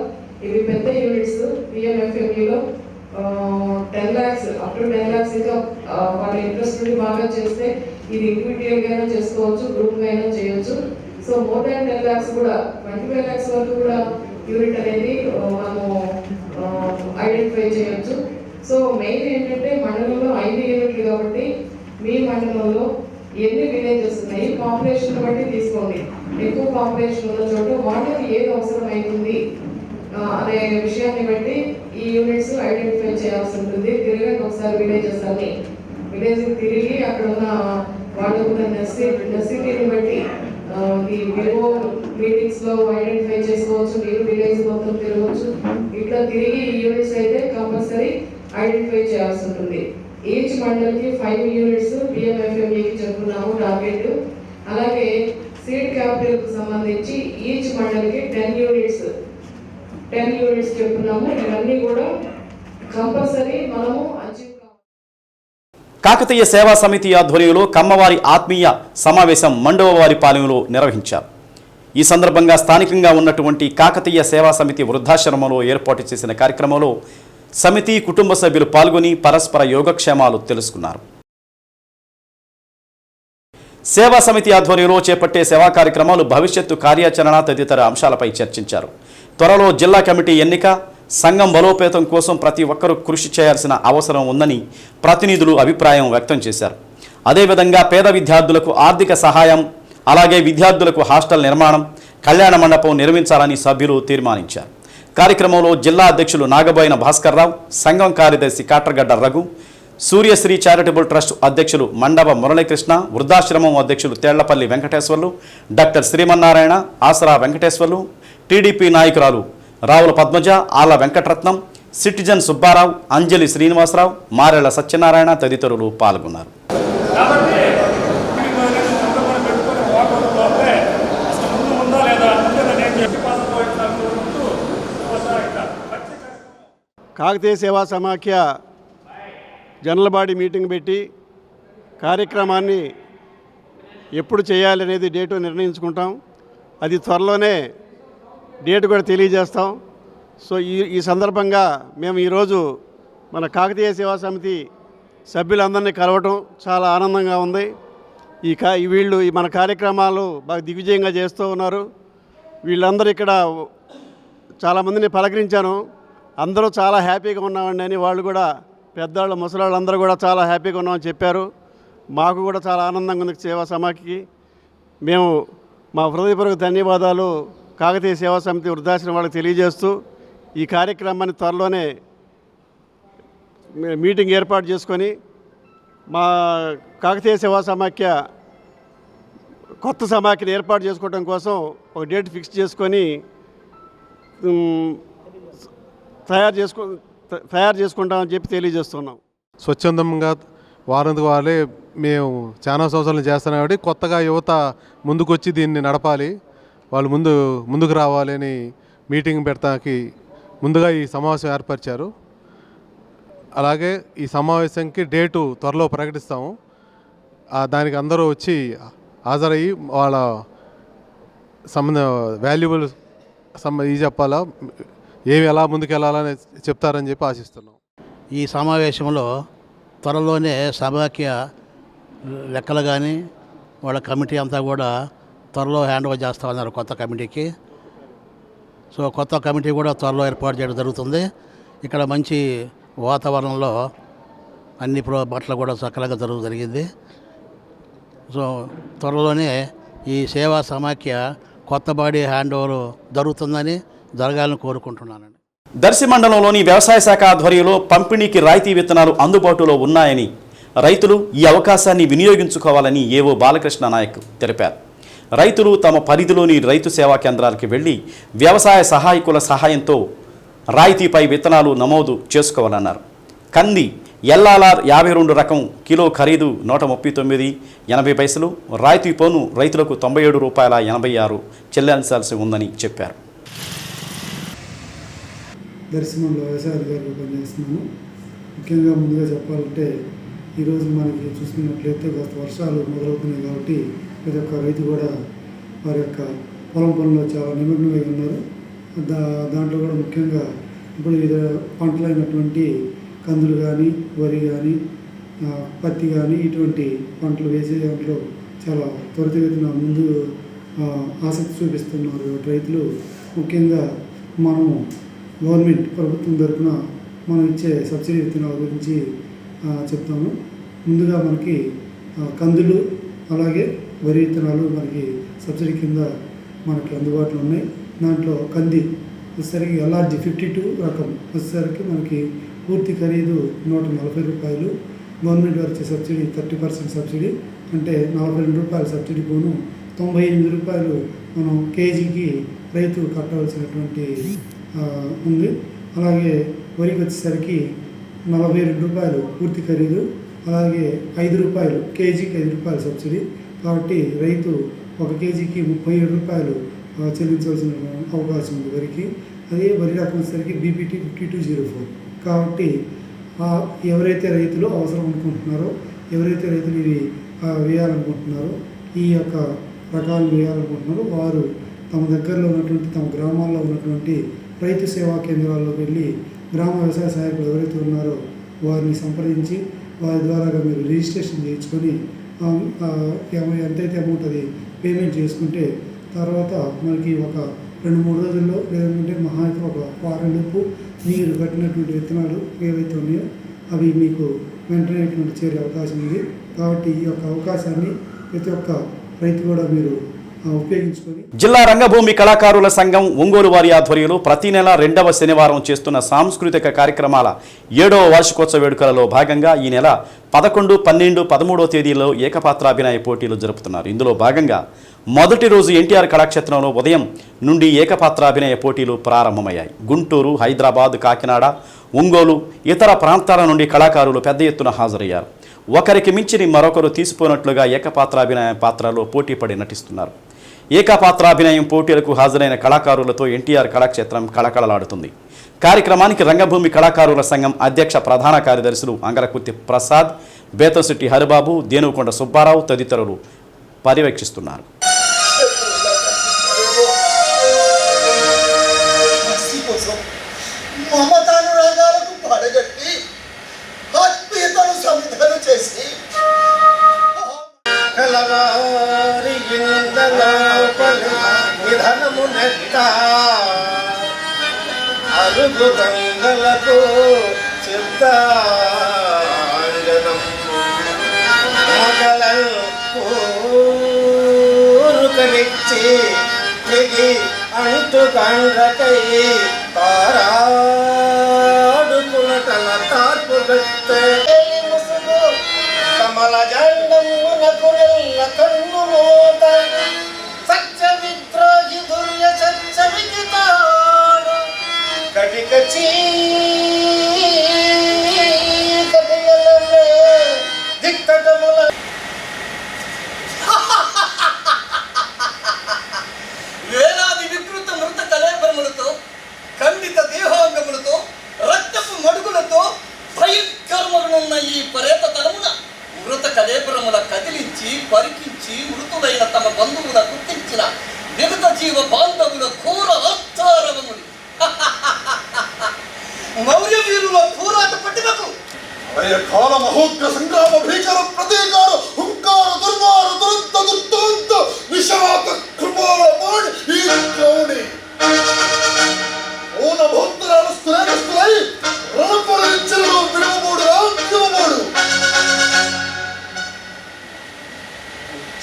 ఇవి పెద్ద యూనిట్స్. పిఎంఎఫ్ఎంఈలో 10 lakhs అప్ టు 10 lakhs ఇంకా వాళ్ళ ఇంట్రెస్ట్ నుండి బాగా చేస్తే ఇది ఇండివిజువల్గా అయినా చేసుకోవచ్చు, గ్రూప్గా అయినా చేయొచ్చు. సో మోర్ దాన్ 10 lakhs కూడా 25 lakhs వరకు కూడా యూనిట్ అనేది మనము ఐడెంటిఫై చేయొచ్చు. సో మెయిన్ ఏంటంటే మండలంలో 5 యూనిట్లు కాబట్టి మీ మండలంలో ఎన్ని విలేజెస్ ఉన్నాయి, పాపులేషన్ బట్టి తీసుకోండి. ఎక్కువ పాపులేషన్ ఉన్న చోట వాళ్ళకి ఏది అవసరం అవుతుంది అనే విషయాన్ని బట్టి ఈ యూనిట్స్ ఐడెంటిఫై చేయాల్సి ఉంటుంది. తిరగండి ఒకసారి విలేజ్ తిరిగి అక్కడ ఉన్న వాళ్ళకున్న నెసిటీని బట్టి ఈ వివో మీటింగ్స్లో ఐడెంటిఫై చేసుకోవచ్చు. మీరు విలేజ్ మొత్తం తిరగవచ్చు. ఇట్లా తిరిగి ఈ యూనిట్స్ అయితే కంపల్సరీ ఐడెంటిఫై చేయాల్సి ఉంటుంది. ఈచ్ మండల్కి 5 యూనిట్స్ పిఎంఎఫ్ఎంఈకి చెప్తున్నాము టార్గెట్. అలాగే సీడ్ క్యాపిటల్కి సంబంధించి ఈచ్ మండల్కి 10 యూనిట్స్ చెప్తున్నాము. ఇవన్నీ కూడా కంపల్సరీ మనము అచీవ్. కాకతీయ సేవా సమితి ఆధ్వర్యంలో కమ్మవారి ఆత్మీయ సమావేశం మండవవారిపాలెంలో నిర్వహించారు. ఈ సందర్భంగా స్థానికంగా ఉన్నటువంటి కాకతీయ సేవా సమితి వృద్ధాశ్రమంలో ఏర్పాటు చేసిన కార్యక్రమంలో సమితి కుటుంబ సభ్యులు పాల్గొని పరస్పర యోగక్షేమాలు తెలుసుకున్నారు. సేవా సమితి ఆధ్వర్యంలో చేపట్టే సేవా కార్యక్రమాలు, భవిష్యత్తు కార్యాచరణ తదితర అంశాలపై చర్చించారు. త్వరలో జిల్లా కమిటీ ఎన్నిక, సంఘం బలోపేతం కోసం ప్రతి ఒక్కరూ కృషి చేయాల్సిన అవసరం ఉందని ప్రతినిధులు అభిప్రాయం వ్యక్తం చేశారు. అదేవిధంగా పేద విద్యార్థులకు ఆర్థిక సహాయం, అలాగే విద్యార్థులకు హాస్టల్ నిర్మాణం, కళ్యాణ మండపం నిర్మించాలని సభ్యులు తీర్మానించారు. కార్యక్రమంలో జిల్లా అధ్యక్షులు నాగబోయిన భాస్కర్రావు, సంఘం కార్యదర్శి కాట్రగడ్డ రఘు, సూర్యశ్రీ చారిటబుల్ ట్రస్ట్ అధ్యక్షులు మండవ మురళీకృష్ణ, వృద్ధాశ్రమం అధ్యక్షులు తేళ్లపల్లి వెంకటేశ్వర్లు, డాక్టర్ శ్రీమన్నారాయణ, ఆసరా వెంకటేశ్వర్లు, టీడీపీ నాయకురాలు రావుల పద్మజ, ఆళ్ల వెంకటరత్నం, సిటిజన్ సుబ్బారావు, అంజలి శ్రీనివాసరావు, మారెళ్ల సత్యనారాయణ తదితరులు పాల్గొన్నారు. కాకతీయ సేవా సమాఖ్య జనరల్ బాడీ మీటింగ్ పెట్టి కార్యక్రమాన్ని ఎప్పుడు చేయాలనేది డేటు నిర్ణయించుకుంటాం. అది త్వరలోనే డేటు కూడా తెలియజేస్తాం. సో ఈ సందర్భంగా మేము ఈరోజు మన కాకతీయ సేవా సమితి సభ్యులందరినీ కలవటం చాలా ఆనందంగా ఉంది. వీళ్ళు మన కార్యక్రమాలు బాగా దిగ్విజయంగా చేస్తూ ఉన్నారు. వీళ్ళందరూ ఇక్కడ చాలామందిని పలకరించాను. అందరూ చాలా హ్యాపీగా ఉన్నామండి అని వాళ్ళు కూడా పెద్దవాళ్ళు ముసలాళ్ళు అందరూ కూడా చాలా హ్యాపీగా ఉన్నామని చెప్పారు. మాకు కూడా చాలా ఆనందంగా ఉంది సేవా సమాఖ్యకి. మేము మా హృదయపూర్వక ధన్యవాదాలు కాకతీయ సేవా సమితి వృద్ధాశ్రమం వాళ్ళకి తెలియజేస్తూ ఈ కార్యక్రమాన్ని త్వరలోనే మీటింగ్ ఏర్పాటు చేసుకొని మా కాకతీయ సేవా సమాఖ్య కొత్త సమాఖ్యను ఏర్పాటు చేసుకోవడం కోసం ఒక డేట్ ఫిక్స్ చేసుకొని తయారు చేసుకుంటామని చెప్పి తెలియజేస్తున్నాం. స్వచ్ఛందంగా వారందుకు వాళ్ళే మేము చాలా సంవత్సరాలు చేస్తున్నాం కాబట్టి కొత్తగా యువత ముందుకొచ్చి దీన్ని నడపాలి, వాళ్ళు ముందుకు రావాలి అని మీటింగ్ పెడతానికి ముందుగా ఈ సమావేశం ఏర్పరిచారు. అలాగే ఈ సమావేశంకి డేటు త్వరలో ప్రకటిస్తాము. దానికి అందరూ వచ్చి హాజరయ్యి వాళ్ళ వాల్యుబుల్ ఇది చెప్పాలా, ఏమి ఎలా ముందుకెళ్ళాలని చెప్తారని చెప్పి ఆశిస్తున్నాం. ఈ సమావేశంలో త్వరలోనే సమాఖ్య లెక్కలు కానీ వాళ్ళ కమిటీ అంతా కూడా త్వరలో హ్యాండ్ ఓవర్ చేస్తామన్నారు కొత్త కమిటీకి. సో కొత్త కమిటీ కూడా త్వరలో ఏర్పాటు చేయడం జరుగుతుంది. ఇక్కడ మంచి వాతావరణంలో అన్ని బట్టలు కూడా సకలంగా జరిగింది. సో త్వరలోనే ఈ సేవా సమాఖ్య కొత్త బాడీ హ్యాండ్ ఓవర్ జరుగుతుందని జరగాలని కోరుకుంటున్నానండి. దర్శి మండలంలోని వ్యవసాయ శాఖ ఆధ్వర్యంలో పంపిణీకి రాయితీ విత్తనాలు అందుబాటులో ఉన్నాయని రైతులు ఈ అవకాశాన్ని వినియోగించుకోవాలని ఏవో బాలకృష్ణ నాయక్ తెలిపారు. రైతులు తమ పరిధిలోని రైతు సేవా కేంద్రాలకు వెళ్లి వ్యవసాయ సహాయకుల సహాయంతో రాయితీపై విత్తనాలు నమోదు చేసుకోవాలన్నారు. కంది ఎల్ఆర్ఆర్ 52 రకం కిలో ఖరీదు 139.80 రాయితీ పోను రైతులకు ₹97.86 చెల్లించాల్సి ఉందని చెప్పారు. దర్శనంలో వ్యవసాయ అధికారులు పనిచేస్తున్నాను. ముఖ్యంగా ముందుగా చెప్పాలంటే ఈరోజు మనకి చూసుకున్నట్లయితే గత వర్షాలు మొదలవుతున్నాయి కాబట్టి ప్రతి ఒక్క రైతు కూడా వారి యొక్క పొలం పనుల్లో చాలా నిమగ్నమై ఉన్నారు. దాంట్లో కూడా ముఖ్యంగా ఇప్పుడు వివిధ పంటలైనటువంటి కందులు కానీ, వరి కానీ, పత్తి కానీ ఇటువంటి పంటలు వేసే దాంట్లో చాలా త్వరితగతిన ముందు ఆసక్తి చూపిస్తున్నారు రైతులు. ముఖ్యంగా మనము గవర్నమెంట్ ప్రభుత్వం తరఫున మనం ఇచ్చే సబ్సిడీ విత్తనాల గురించి చెప్తాము. ముందుగా మనకి కందులు అలాగే వరి విత్తనాలు మనకి సబ్సిడీ కింద మనకి అందుబాటులో ఉన్నాయి. దాంట్లో కంది వచ్చేసరికి ఎల్ఆర్జీ 52 రకం వచ్చేసరికి మనకి పూర్తి ఖరీదు ₹140. గవర్నమెంట్ వారు ఇచ్చే సబ్సిడీ 30% సబ్సిడీ అంటే ₹42 సబ్సిడీ పోను ₹98 మనం కేజీకి రైతు కట్టవలసినటువంటి ఉంది. అలాగే వరికి వచ్చేసరికి ₹42 పూర్తి ఖరీదు, అలాగే ₹5 కేజీకి ₹5 సబ్సిడీ. కాబట్టి రైతు 1 కేజీకి ₹37 చెల్లించవలసిన అవకాశం ఉంది వరికి. అదే వరి రకం వచ్చేసరికి బీపీటీ 5204. కాబట్టి ఎవరైతే రైతులు అవసరం అనుకుంటున్నారో, ఎవరైతే రైతులు ఇవి వేయాలనుకుంటున్నారో, ఈ యొక్క రకాలు వేయాలనుకుంటున్నారో వారు తమ దగ్గరలో ఉన్నటువంటి తమ గ్రామాల్లో ఉన్నటువంటి రైతు సేవా కేంద్రాల్లో వెళ్ళి గ్రామ వ్యవసాయ సహాయకులు ఎవరైతే ఉన్నారో వారిని సంప్రదించి వారి ద్వారా మీరు రిజిస్ట్రేషన్ చేయించుకొని ఎంతైతే అమౌంట్ అది పేమెంట్ చేసుకుంటే తర్వాత మనకి ఒక 2-3 రోజుల్లో లేదంటే మహా అయితే ఒక వారంలోపు మీరు కట్టినటువంటి విత్తనాలు ఏవైతే ఉన్నాయో అవి మీకు వెంటనే చేరే అవకాశం ఉంది. కాబట్టి ఈ యొక్క అవకాశాన్ని ప్రతి ఒక్క రైతు కూడా మీరు ఉపయోగించుకొని. జిల్లా రంగభూమి కళాకారుల సంఘం ఒంగోలు వారి ఆధ్వర్యంలో ప్రతి నెల 2వ శనివారం చేస్తున్న సాంస్కృతిక కార్యక్రమాల 7వ వార్షికోత్సవ వేడుకలలో భాగంగా ఈ నెల 11, 12, 13వ తేదీల్లో ఏకపాత్రాభినయ పోటీలు జరుపుతున్నారు. ఇందులో భాగంగా మొదటి రోజు ఎన్టీఆర్ కళాక్షేత్రంలో ఉదయం నుండి ఏకపాత్రాభినయ పోటీలు ప్రారంభమయ్యాయి. గుంటూరు, హైదరాబాద్, కాకినాడ, ఒంగోలు ఇతర ప్రాంతాల నుండి కళాకారులు పెద్ద ఎత్తున హాజరయ్యారు. ఒకరికి మించిని మరొకరు తీసిపోయినట్లుగా ఏకపాత్రాభినయ పాత్రలో పోటీపడి నటిస్తున్నారు. ఏకపాత్రాభినయం పోటీలకు హాజరైన కళాకారులతో ఎన్టీఆర్ కళాక్షేత్రం కళకళలాడుతుంది. కార్యక్రమానికి రంగభూమి కళాకారుల సంఘం అధ్యక్ష ప్రధాన కార్యదర్శులు అంగరకుర్తి ప్రసాద్, బేతశెట్టి హరిబాబు, దేనుకొండ సుబ్బారావు తదితరులు పర్యవేక్షిస్తున్నారు. అరుగు గంగలకు చిత్త వచ్చి తెగి అంటు గంగకై తారాడుకుల తన తార్పు గత్తె ముసుగు కమల జండమునకు నెల్ల కన్ను మోత సత్య విద్రోహి దుర్య సత్య వికితాడు కటిక చీకటియలే దిక్కటముల వేలాది వికృత మృత కళేబరములతో ఖండిత దేహాంగములతో రక్తపు మడుగులతో భయంకరములున్న ఈ పరేతతనమున మృత కళేబరముల కదిలించి పరికించి మృతులైన తమ బంధువుల గుర్తించిన విగత జీవ బాంధవుల ఘోర అర్థారవములు మౌర్య వీరుల పోరాట పట్టినకు కాల మహోగ్ర సంగ్రామ భీకర ప్రతీకార హుంకార దుర్మార దురంత దుర్దాంత విషాక కృపాల మాడి ఈ ద్రోణి ఓన భౌంతరాల స్థులై రణపరించలో విడవబోడు రాజ్యమోడు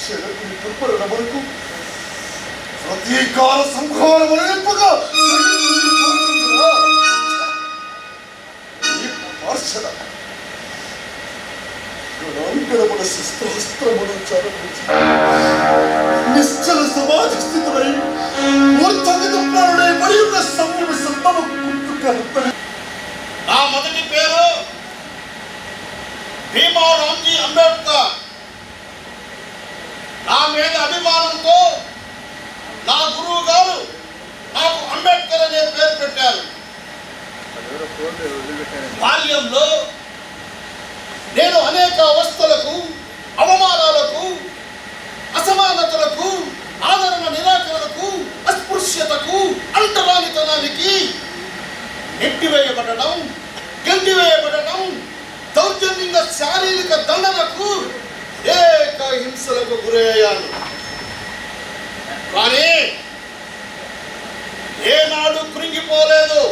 చెరకు దుర్పరణ వరకు ప్రతీకార సంహారం అనేపుగా ఈ పార్షద గణాంకరముల శస్త్రాస్త్రమును చరపించి నిశ్చల సమాధి స్థితులై మూర్ఛవిదుప్రాణుడై పడి ఉన్న సంయమ సంతము గుర్తుకర్తని. నా మొదటి పేరు భీమారాంజీ అంబేద్కర్. నా మీద అభిమానంతో నా గురువు గారు నాకు అంబేద్కర్ అనే పేరు పెట్టారు. బాల్యంలో నేను అనేక అవస్థలకు, అవమానాలకు, అసమానతలకు, ఆదరణ నిరాకరణకు, అస్పృశ్యతకు, అంటరానితనానికి నెట్టివేయబడడం, గెంటివేయబడడం, దౌర్జన్యంగా శారీరక దండనకు, ఏక హింసలకు గురయ్యాను. కానీ ఏనాడు కృంగిపోలేదు,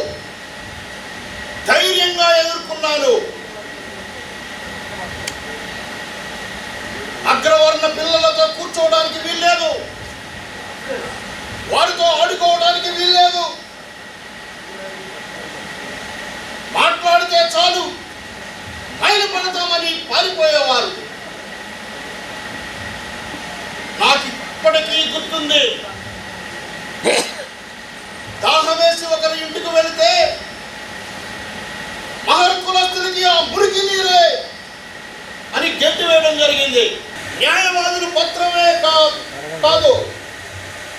ధైర్యంగా ఎదుర్కొన్నాను. అగ్రవర్ణ పిల్లలతో కూర్చోవడానికి వీల్లేదు, వారితో ఆడుకోవడానికి వీల్లేదు. మాట్లాడితే చాలు బయలుపడతామని పారిపోయేవారు. నాకు ఇప్పటికీ గుర్తుంది, దాహమేసి ఒకరి ఇంటికి వెళితే మహర్కులస్తులకి ఆ మురికి నీరే అని గెంటి వేయడం జరిగింది. న్యాయవాదులు పత్రమే కాదు,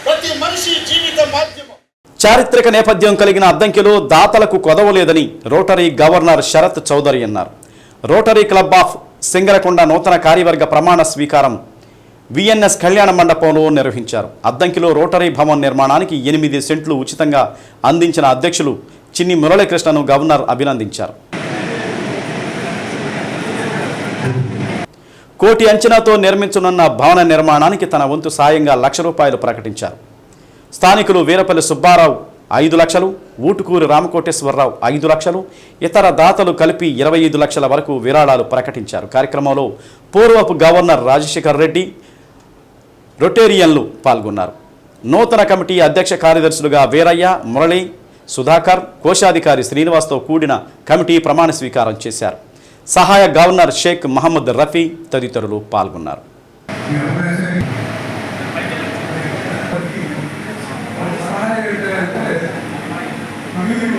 ప్రతి మనిషి జీవిత మాధ్యమం. చారిత్రక నేపథ్యం కలిగిన అద్దంకిలో దాతలకు కొదవలేదని రోటరీ గవర్నర్ శరత్ చౌదరి అన్నారు. రోటరీ క్లబ్ ఆఫ్ సింగరకొండ నూతన కార్యవర్గ ప్రమాణ స్వీకారం విఎన్ఎస్ కళ్యాణ మండపంలో నిర్వహించారు. అద్దంకిలో రోటరీ భవన్ నిర్మాణానికి 8 సెంట్లు ఉచితంగా అందించిన అధ్యక్షులు చిన్ని మురళీకృష్ణను గవర్నర్ అభినందించారు. కోటి అంచనాతో నిర్మించనున్న భవన నిర్మాణానికి తన వంతు సాయంగా ₹1,00,000 ప్రకటించారు. స్థానికులు వీరపల్లి సుబ్బారావు 5 లక్షలు, ఊటుకూరి రామకోటేశ్వరరావు 5 లక్షలు, ఇతర దాతలు కలిపి 25 లక్షల వరకు విరాళాలు ప్రకటించారు. కార్యక్రమంలో పూర్వపు గవర్నర్ రాజశేఖర్ రెడ్డి, రొటేరియన్లు పాల్గొన్నారు. నూతన కమిటీ అధ్యక్ష కార్యదర్శులుగా వీరయ్య, మురళి, సుధాకర్, కోశాధికారి శ్రీనివాస్తో కూడిన కమిటీ ప్రమాణ స్వీకారం చేశారు. సహాయ గవర్నర్ షేక్ మహమ్మద్ రఫీ తదితరులు పాల్గొన్నారు.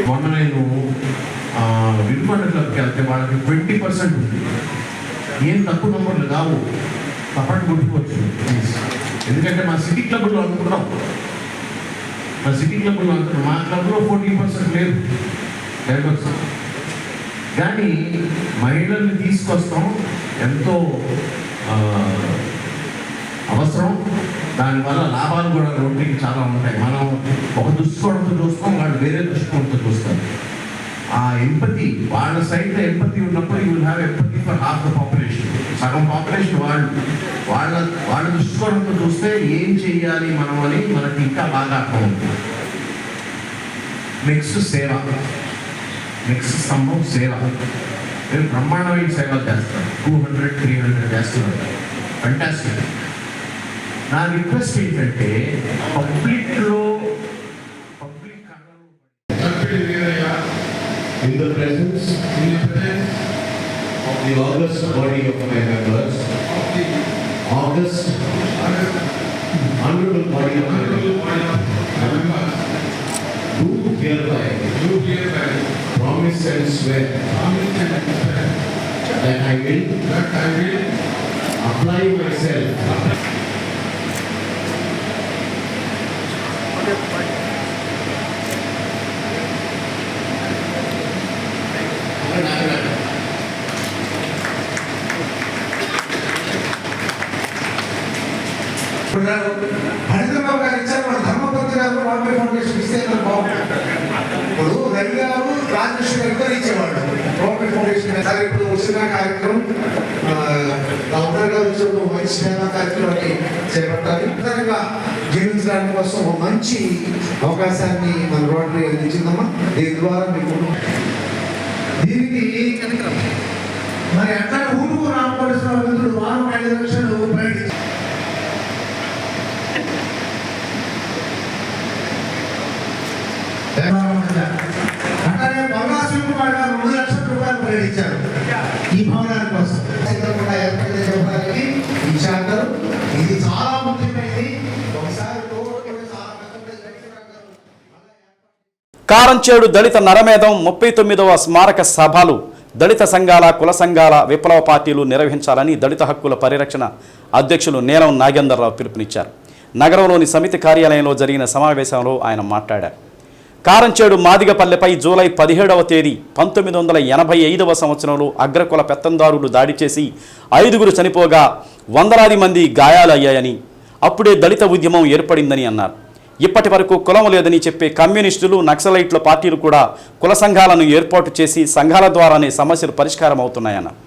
మొన్న నేను విలువల క్లబ్కి వెళ్తే వాళ్ళకి 20% ఉంది. ఏం తక్కువ నంబర్లు కావు, తప్పటి కొట్టుకోవచ్చు. ఎందుకంటే మా సిటీ క్లబ్లో అనుకున్నాం, మా క్లబ్లో 14% లేదు, 10%. కానీ మహిళల్ని తీసుకొస్తాం ఎంతో అవసరం. దానివల్ల లాభాలు కూడా రోడ్డుకి చాలా ఉంటాయి. మనం ఒక దృష్టికోణంతో చూస్తాం, వాళ్ళు వేరే దృష్టికోణంతో చూస్తారు. ఆ ఎంపతి, వాళ్ళ సైడ్ ఎంపతి ఉన్నప్పుడు you will have empathy for half the population. సగం పాపులేషన్ వాళ్ళ దృష్టికోణంతో చూస్తే ఏం చెయ్యాలి మనం అని మనకి ఇంకా బాగా అర్థం అవుతుంది. నెక్స్ట్ సేవ, నెక్స్ట్ స్తంభం సేవ. మేము బ్రహ్మాండమైన సేవలు చేస్తాం, 200-300 చేస్తున్నాం. ఫంటాస్టిక్. నా రిక్వెస్ట్ ఏంటంటే పబ్లిక్లో in the presence of the august body of my members, august honorable body of my members, do hereby promise and swear that I will apply myself హరిద్రబాబు గారు ఇచ్చారు, మన ధర్మపతి గారు రాంబే ఫౌండేషన్ ఇస్తే ఇప్పుడు రవి గారు రాజకృష్ణ గారు ఇచ్చేవాడు రాంబే ఫౌండేషన్. సార్ ఇప్పుడు వచ్చిన కార్యక్రమం గవర్నర్ గారు వచ్చిన మంచి సేవా కార్యక్రమాన్ని చేపట్టాలి. విధంగా జీవించడానికి కోసం ఒక మంచి అవకాశాన్ని మన రోటరీ అందించిందమ్మా. దీని ద్వారా మీకు దీనికి మరి అట్లా ఊరుకు రామకోటేశ్వర మిత్రుడు వారం 5 లక్షలు ప్రకటించారు. అట్లాగే బలరాశివాడు గారు 2 లక్షల రూపాయలు ప్రకటించారు ఈ భవనాల కోసం. ఏర్పడి ఇచ్చారు. ఇది చాలా ముఖ్యమైనది. ఒకసారి కారంచేడు దళిత నరమేధం 39వ స్మారక సభలు దళిత సంఘాల, కుల సంఘాల, విప్లవ పార్టీలు నిర్వహించాలని దళిత హక్కుల పరిరక్షణ అధ్యక్షులు నీలం నాగేందర్రావు పిలుపునిచ్చారు. నగరంలోని సమితి కార్యాలయంలో జరిగిన సమావేశంలో ఆయన మాట్లాడారు. కారంచేడు మాదిగపల్లెపై జూలై 17వ తేదీ 1985వ సంవత్సరంలో అగ్రకుల పెత్తందారులు దాడి చేసి 5గురు చనిపోగా వందలాది మంది గాయాలయ్యాయని, అప్పుడే దళిత ఉద్యమం ఏర్పడిందని అన్నారు. ఇప్పటి వరకు కులం లేదని చెప్పే కమ్యూనిస్టులు, నక్సలైట్ల పార్టీలు కూడా కుల సంఘాలను ఏర్పాటు చేసి సంఘాల ద్వారానే సమస్యలు పరిష్కారం అవుతున్నాయన్నారు.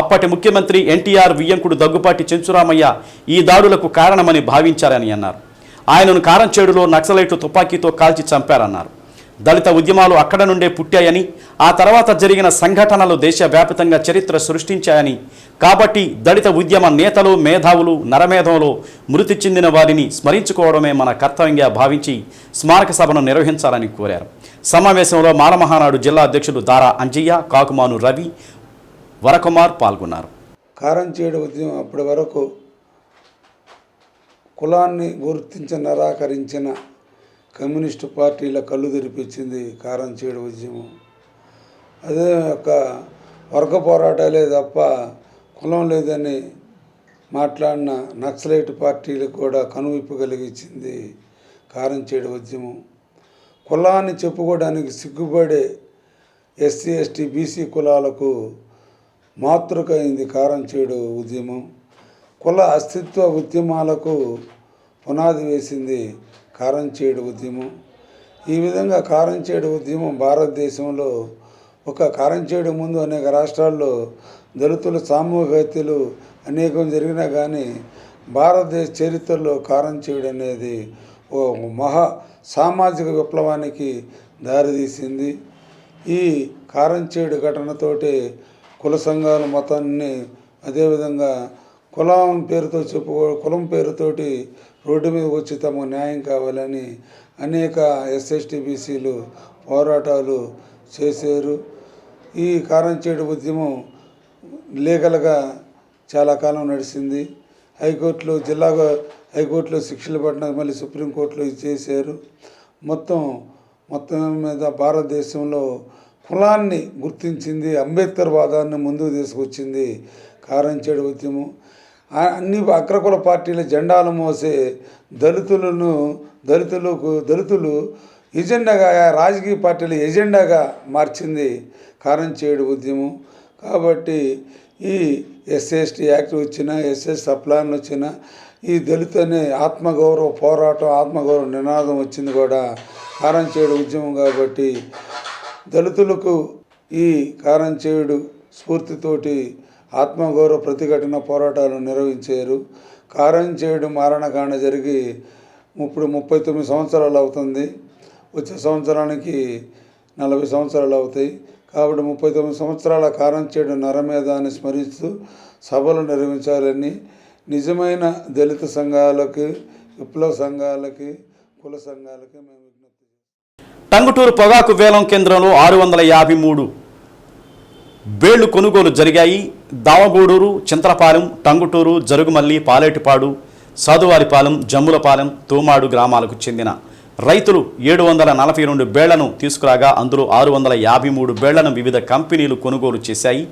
అప్పటి ముఖ్యమంత్రి ఎన్టీఆర్ వియ్యంకుడు దగ్గుపాటి చెంచురామయ్య ఈ దాడులకు కారణమని భావించారని అన్నారు. ఆయనను కారంచేడులో నక్సలైట్లు తుపాకీతో కాల్చి చంపారన్నారు. దళిత ఉద్యమాలు అక్కడ నుండే పుట్టాయని, ఆ తర్వాత జరిగిన సంఘటనలు దేశవ్యాప్తంగా చరిత్ర సృష్టించాయని, కాబట్టి దళిత ఉద్యమ నేతలు, మేధావులు నరమేధంలో మృతి చెందిన వారిని స్మరించుకోవడమే మన కర్తవ్యంగా భావించి స్మారక సభను నిర్వహించాలని కోరారు. సమావేశంలో మాలమహానాడు జిల్లా అధ్యక్షులు దారా అంజయ్య, కాకుమాను రవి, వరకుమార్ పాల్గొన్నారు. కారంచేడు ఉద్యమం అప్పటి వరకు కులాన్ని గుర్తించి నిరాకరించిన కమ్యూనిస్టు పార్టీల కళ్ళు తెరిపించింది కారంచేడు ఉద్యమం. అదే ఒక వర్గ పోరాటాలే తప్ప కులం లేదని మాట్లాడిన నక్సలైట్ పార్టీలకు కూడా కనువిప్పు కలిగించింది కారంచేడు ఉద్యమం. కులాన్ని చెప్పుకోవడానికి సిగ్గుపడే ఎస్సీ, ఎస్టీ, బీసీ కులాలకు మాతృక అయింది కారంచేడు ఉద్యమం. కుల అస్తిత్వ ఉద్యమాలకు పునాది వేసింది కారంచేడు ఉద్యమం. ఈ విధంగా కారంచేడు ఉద్యమం భారతదేశంలో ఒక కారంచేడు ముందు అనేక రాష్ట్రాల్లో దళితుల సామూహిక హత్యలు అనేకం జరిగినా కానీ భారతదేశ చరిత్రలో కారంచేడు అనేది ఓ మహా సామాజిక విప్లవానికి దారితీసింది. ఈ కారంచేడు ఘటనతోటి కుల సంఘాలు మొత్తాన్ని, అదేవిధంగా కులం పేరుతో కులం పేరుతోటి రోడ్డు మీద వచ్చి తమకు న్యాయం కావాలని అనేక ఎస్ఎస్టీ బీసీలు పోరాటాలు చేశారు. ఈ కారంచేడు ఉద్యమం లీగల్గా చాలా కాలం నడిచింది. హైకోర్టులో హైకోర్టులో శిక్షలు పడినాక మళ్ళీ సుప్రీంకోర్టులో చేశారు. మొత్తం మీద భారతదేశంలో కులాన్ని గుర్తించింది, అంబేద్కర్ వాదాన్ని ముందుకు తీసుకొచ్చింది కారంచేడు ఉద్యమం. అన్ని అగ్రకుల పార్టీల జెండాలు మోసే దళితులు ఎజెండాగా, రాజకీయ పార్టీల ఎజెండాగా మార్చింది కారంచేడు ఉద్యమం. కాబట్టి ఈ ఎస్సీ యాక్ట్ వచ్చినా, ఎస్ఎస్ సప్లాన్లు వచ్చినా, ఈ దళిత అనే ఆత్మగౌరవ పోరాటం, ఆత్మగౌరవ నినాదం వచ్చింది కూడా కారంచేడు ఉద్యమం. కాబట్టి దళితులకు ఈ కారంచేడు స్ఫూర్తితోటి ఆత్మగౌరవ ప్రతిఘటన పోరాటాలు నిర్వహించారు. కారంచేడు మారణకాండ జరిగి ఇప్పుడు 39 సంవత్సరాలు అవుతుంది. వచ్చే సంవత్సరానికి 40 సంవత్సరాలు అవుతాయి. కాబట్టి 39 సంవత్సరాల కారంచేడు నరమేధాన్ని స్మరిస్తూ సభలు నిర్వహించాలని నిజమైన దళిత సంఘాలకి, విప్లవ సంఘాలకి, కుల సంఘాలకి మేము టంగుటూరు పొగాకు వేలం కేంద్రంలో 653 బేళ్లు కొనుగోలు జరిగాయి. దావగూడూరు, చింతలపాలెం, టంగుటూరు, జరుగుమల్లి, పాలేటిపాడు, సాధువారిపాలెం, జమ్ములపాలెం, తోమాడు గ్రామాలకు చెందిన రైతులు 742 బేళ్లను తీసుకురాగా అందులో 653 బేళ్లను వివిధ కంపెనీలు కొనుగోలు చేశాయి.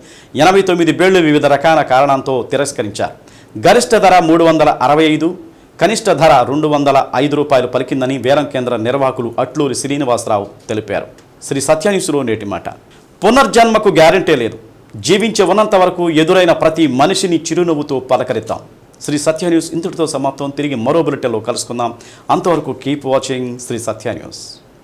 89 బేళ్లు వివిధ రకాల కారణంతో తిరస్కరించారు. గరిష్ట ధర 365, కనిష్ట ధర 205 రూపాయలు పలికిందని వేలం కేంద్ర నిర్వాహకులు అట్లూరి శ్రీనివాసరావు తెలిపారు. శ్రీ సత్యన్యూస్లో నేటి మాట. పునర్జన్మకు గ్యారంటీ లేదు. జీవించి ఉన్నంత వరకు ఎదురైన ప్రతి మనిషిని చిరునవ్వుతో పలకరిద్దాం. శ్రీ సత్య న్యూస్ ఇంతటితో సమాప్తం. తిరిగి మరో బులెటిన్లో కలుసుకుందాం. అంతవరకు కీప్ వాచింగ్ శ్రీ సత్య న్యూస్.